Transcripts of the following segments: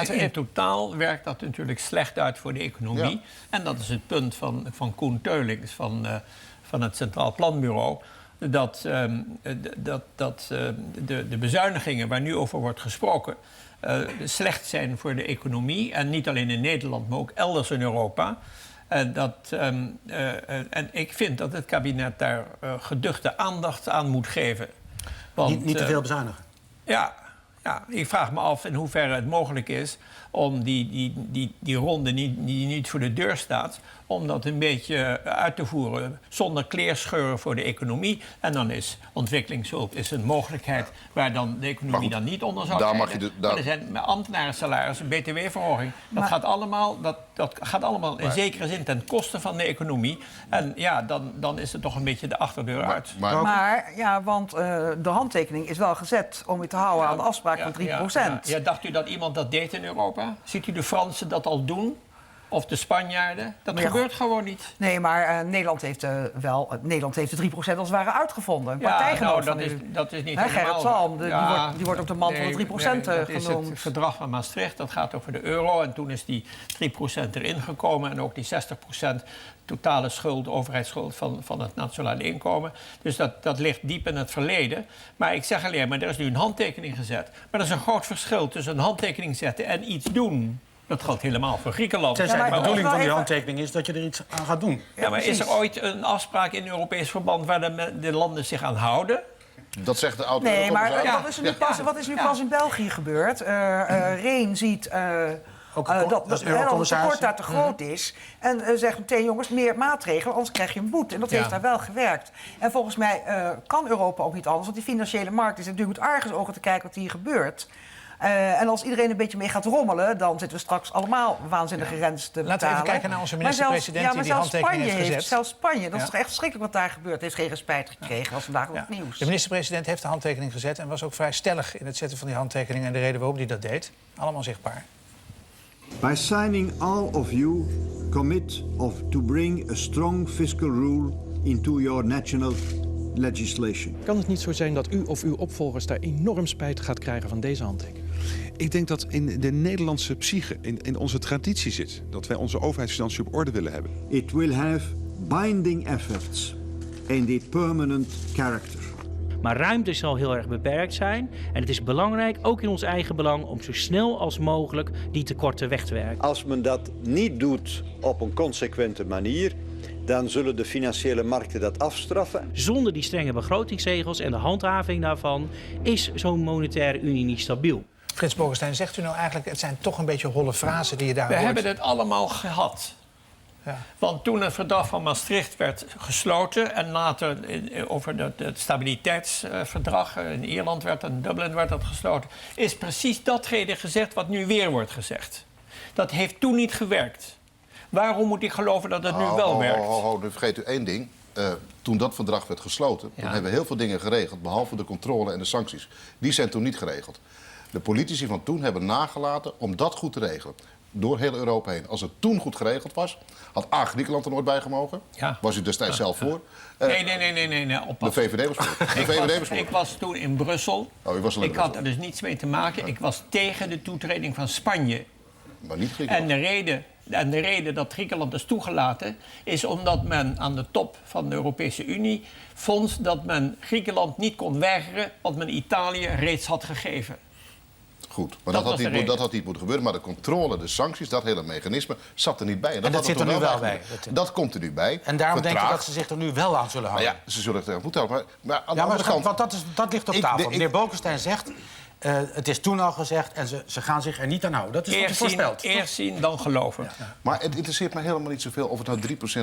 In totaal werkt dat natuurlijk slecht uit voor de economie. Ja. En dat is het punt van Koen Teulings van het Centraal Planbureau. Dat de bezuinigingen waar nu over wordt gesproken slecht zijn voor de economie. En niet alleen in Nederland, maar ook elders in Europa. En ik vind dat het kabinet daar geduchte aandacht aan moet geven. Want, niet te veel bezuinigen? Ja, ik vraag me af in hoeverre het mogelijk is om die ronde die niet voor de deur staat, om dat een beetje uit te voeren zonder kleerscheuren voor de economie. En dan is ontwikkelingshulp een mogelijkheid waar dan de economie dan niet onder zou zijn. Maar er zijn ambtenarensalarissen, btw-verhoging. Dat gaat allemaal in zekere zin ten koste van de economie. En ja, dan is het toch een beetje de achterdeur uit. Maar want de handtekening is wel gezet om je te houden aan de afspraak van 3%. Ja, dacht u dat iemand dat deed in Europa? Ziet u de Fransen dat al doen? Of de Spanjaarden? Dat gebeurt gewoon niet. Nee, maar Nederland heeft Nederland heeft de 3% als het ware uitgevonden. Een partijgenoot van dat is niet Gerrit Salm, die wordt op de mantel van de 3% genoemd. Dat is het verdrag van Maastricht, dat gaat over de euro. En toen is die 3% erin gekomen. En ook die 60% totale schuld, overheidsschuld van het nationale inkomen. Dus dat ligt diep in het verleden. Maar ik zeg alleen maar, er is nu een handtekening gezet. Maar er is een groot verschil tussen een handtekening zetten en iets doen. Dat geldt helemaal voor Griekenland. De bedoeling van die handtekening is dat je er iets aan gaat doen. Ja, maar is er ooit een afspraak in Europees verband waar de landen zich aan houden? Dat zegt de oude. Nee, maar wat is nu pas in België gebeurd? Reen ziet dat het tekort daar te groot is. En zegt meteen, jongens, meer maatregelen, anders krijg je een boete. En dat heeft daar wel gewerkt. En volgens mij kan Europa ook niet anders. Want die financiële markt is natuurlijk met argusogen te kijken wat hier gebeurt. En als iedereen een beetje mee gaat rommelen, dan zitten we straks allemaal waanzinnige rentes te betalen. Laten we even kijken naar onze minister-president die handtekening heeft gezet. Zelfs Spanje, dat is toch echt verschrikkelijk wat daar gebeurt. Heeft geen respijt gekregen, als vandaag wat nieuws. De minister-president heeft de handtekening gezet en was ook vrij stellig in het zetten van die handtekening en de reden waarom hij dat deed. Allemaal zichtbaar. By signing, all of you commit to bring a strong fiscal rule into your national legislation. Kan het niet zo zijn dat u of uw opvolgers daar enorm spijt gaat krijgen van deze handtekening? Ik denk dat in de Nederlandse psyche, in onze traditie zit, dat wij onze overheidsfinanciën op orde willen hebben. It will have binding effects and a permanent character. Maar ruimte zal heel erg beperkt zijn. En het is belangrijk, ook in ons eigen belang, om zo snel als mogelijk die tekorten weg te werken. Als men dat niet doet op een consequente manier, dan zullen de financiële markten dat afstraffen. Zonder die strenge begrotingsregels en de handhaving daarvan is zo'n monetaire unie niet stabiel. Frits Bolkestein, zegt u nou eigenlijk, het zijn toch een beetje holle frasen die je daar hoort? We hebben het allemaal gehad. Ja. Want toen het verdrag van Maastricht werd gesloten en later over het stabiliteitsverdrag in Ierland werd en Dublin werd dat gesloten, is precies datgene gezegd wat nu weer wordt gezegd. Dat heeft toen niet gewerkt. Waarom moet ik geloven dat het nu wel werkt? Nu vergeet u één ding. Toen dat verdrag werd gesloten, toen hebben we heel veel dingen geregeld, behalve de controle en de sancties. Die zijn toen niet geregeld. De politici van toen hebben nagelaten om dat goed te regelen. Door heel Europa heen. Als het toen goed geregeld was, had Griekenland er nooit bij gemogen. Ja. Was u destijds zelf voor? Nee. De VVD was voor. Ik was toen in Brussel. U was al in Brussel. Had er dus niets mee te maken. Ik was tegen de toetreding van Spanje. Maar niet Griekenland. En de reden dat Griekenland is toegelaten is omdat men aan de top van de Europese Unie vond dat men Griekenland niet kon weigeren wat men Italië reeds had gegeven. Goed, maar dat had niet moeten gebeuren. Maar de controle, de sancties, dat hele mechanisme zat er niet bij. En dat zit er nu wel bij. Dat komt er nu bij. En daarom denk ik dat ze zich er nu wel aan zullen houden. Maar ja, ze zullen het er moeten houden. Maar aan de andere kant... Want dat ligt op tafel. Meneer Bolkestein zegt, het is toen al gezegd en ze gaan zich er niet aan houden. Dat is wat u voorspelt. Eerst zien, dan geloven. Ja. Maar het interesseert me helemaal niet zoveel of het nou 3% of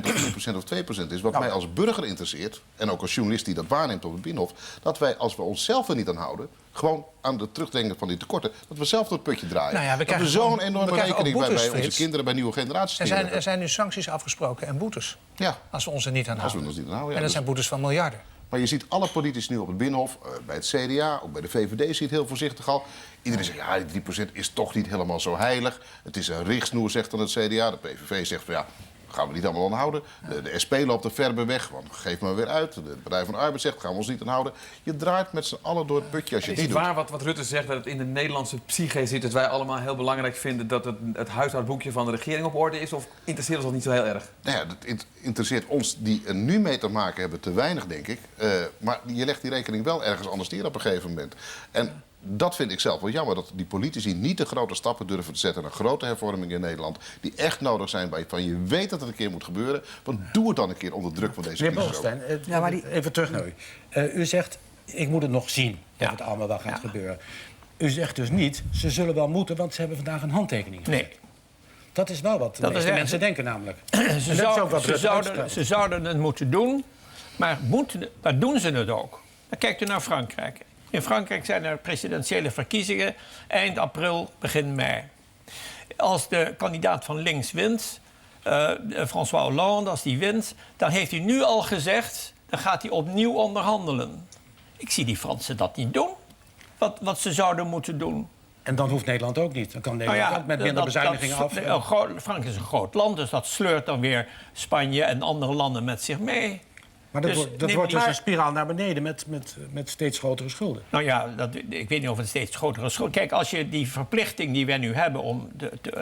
3% of 2% is. Wat mij als burger interesseert, en ook als journalist die dat waarneemt op het Binnenhof, dat wij, als we onszelf er niet aan houden, gewoon aan de terugdenken van die tekorten, dat we zelf dat putje draaien. Nou ja, dat we zo'n enorme rekening boetes, bij onze kinderen, bij nieuwe generaties er zijn nu sancties afgesproken en boetes. Ja. Als we ons er niet aan houden. En dat zijn boetes van miljarden. Maar je ziet alle politici nu op het Binnenhof, bij het CDA, ook bij de VVD zie je het heel voorzichtig al. Iedereen zegt, ja, die 3% is toch niet helemaal zo heilig. Het is een richtsnoer, zegt dan het CDA. De PVV zegt van ja, gaan we niet allemaal aan houden. De SP loopt er ver bij weg, want geef maar weer uit. De Partij van de Arbeid zegt, gaan we ons niet aan houden. Je draait met z'n allen door het putje als je het niet doet. Is het waar wat Rutte zegt, dat het in de Nederlandse psyche zit... dat wij allemaal heel belangrijk vinden dat het huishoudboekje van de regering op orde is? Of interesseert ons dat niet zo heel erg? Nou ja, het interesseert ons die er nu mee te maken hebben te weinig, denk ik. Maar je legt die rekening wel ergens anders neer op een gegeven moment. En dat vind ik zelf wel jammer, dat die politici niet de grote stappen durven te zetten naar grote hervormingen in Nederland, die echt nodig zijn, waarvan je weet dat het een keer moet gebeuren. Want doe het dan een keer onder druk van deze crisis. Meneer Boogstein, even terug naar u. U zegt, ik moet het nog zien of het allemaal wel gaat gebeuren. U zegt dus niet, ze zullen wel moeten, want ze hebben vandaag een handtekening gezet. Nee. Dat is wel wat de meeste mensen denken namelijk. Ze zouden het moeten doen, maar doen ze het ook? Dan kijkt u naar Frankrijk. In Frankrijk zijn er presidentiële verkiezingen eind april, begin mei. Als de kandidaat van links wint, François Hollande, als die wint, dan heeft hij nu al gezegd, dan gaat hij opnieuw onderhandelen. Ik zie die Fransen dat niet doen, wat ze zouden moeten doen. En dan hoeft Nederland ook niet. Dan kan Nederland ook met minder bezuinigingen af. Frankrijk is een groot land, dus dat sleurt dan weer Spanje en andere landen met zich mee. Maar dat wordt dus een spiraal naar beneden met steeds grotere schulden. Nou ja, ik weet niet of het steeds grotere schulden... Kijk, als je die verplichting die wij nu hebben om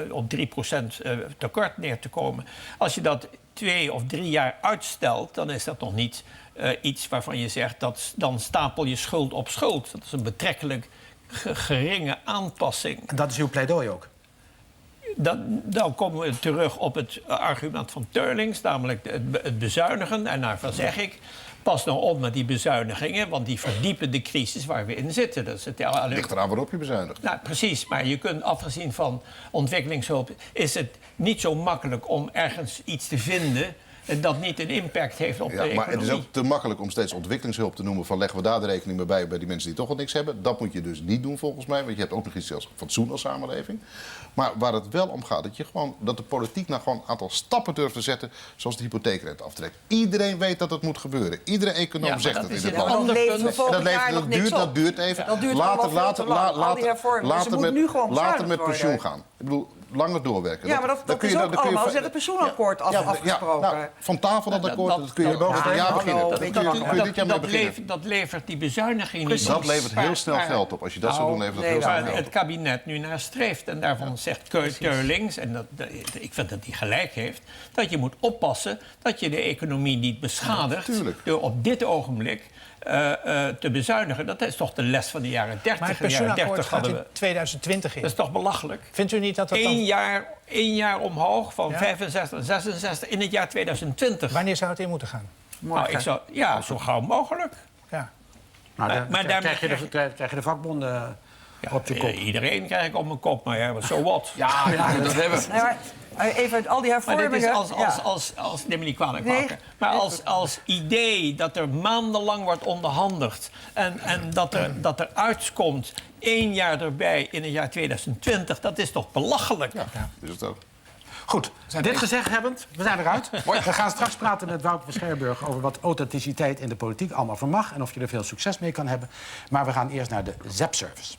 op 3% tekort neer te komen... als je dat 2 of 3 jaar uitstelt, dan is dat nog niet iets waarvan je zegt... dan stapel je schuld op schuld. Dat is een betrekkelijk geringe aanpassing. En dat is uw pleidooi ook? Dan komen we terug op het argument van Teulings, namelijk het bezuinigen. En daarvan zeg ik, pas nou op met die bezuinigingen, want die verdiepen de crisis waar we in zitten. Dat is ligt eraan waarop je bezuinigt. Nou, precies, maar je kunt, afgezien van ontwikkelingshulp, is het niet zo makkelijk om ergens iets te vinden dat niet een impact heeft op de economie. Maar het is ook te makkelijk om steeds ontwikkelingshulp te noemen... van leggen we daar de rekening mee bij die mensen die toch al niks hebben. Dat moet je dus niet doen volgens mij, want je hebt ook nog iets als fatsoen als samenleving. Maar waar het wel om gaat, dat de politiek nou gewoon een aantal stappen durft te zetten... zoals de hypotheekrente aftrekt. Iedereen weet dat het moet gebeuren. Iedere econoom zegt het in dit land. Dat duurt even. Later met pensioen gaan. Ik bedoel, langer doorwerken. Ja, maar dat is ook allemaal. Ze hebben het pensioenakkoord afgesproken. Van tafel dat akkoord, dat kun je boven een jaar beginnen. Dat levert die bezuiniging niet. Dat levert heel snel geld op. Als je dat zou doen, levert dat heel snel geld op. Het kabinet nu naar streeft. En daarvan zegt Teulings, en ik vind dat hij gelijk heeft... dat je moet oppassen dat je de economie niet beschadigt... door op dit ogenblik te bezuinigen. Dat is toch de les van de jaren 30. Maar het pensioenakkoord gaat in 2020 in. Dat is toch belachelijk? Vindt u niet dat dat dan... Eén jaar omhoog, van 65 naar 66 in het jaar 2020. Wanneer zou het in moeten gaan? Nou, zo gauw mogelijk. Ja. Maar daar krijg je de vakbonden op je kop. Iedereen krijg ik op mijn kop, maar so what? Ja, dat hebben we. Even al die hervormingen... Maar dit is neem me niet kwalijk maken. Maar als idee dat er maandenlang wordt onderhandeld... en dat er uitkomt 1 jaar erbij in het jaar 2020... dat is toch belachelijk? Ja, is het ook. Goed, dit gezegd hebbend, we zijn eruit. We gaan straks praten met Wouter van Scherburg... over wat authenticiteit in de politiek allemaal vermag... en of je er veel succes mee kan hebben. Maar we gaan eerst naar de ZEP-service.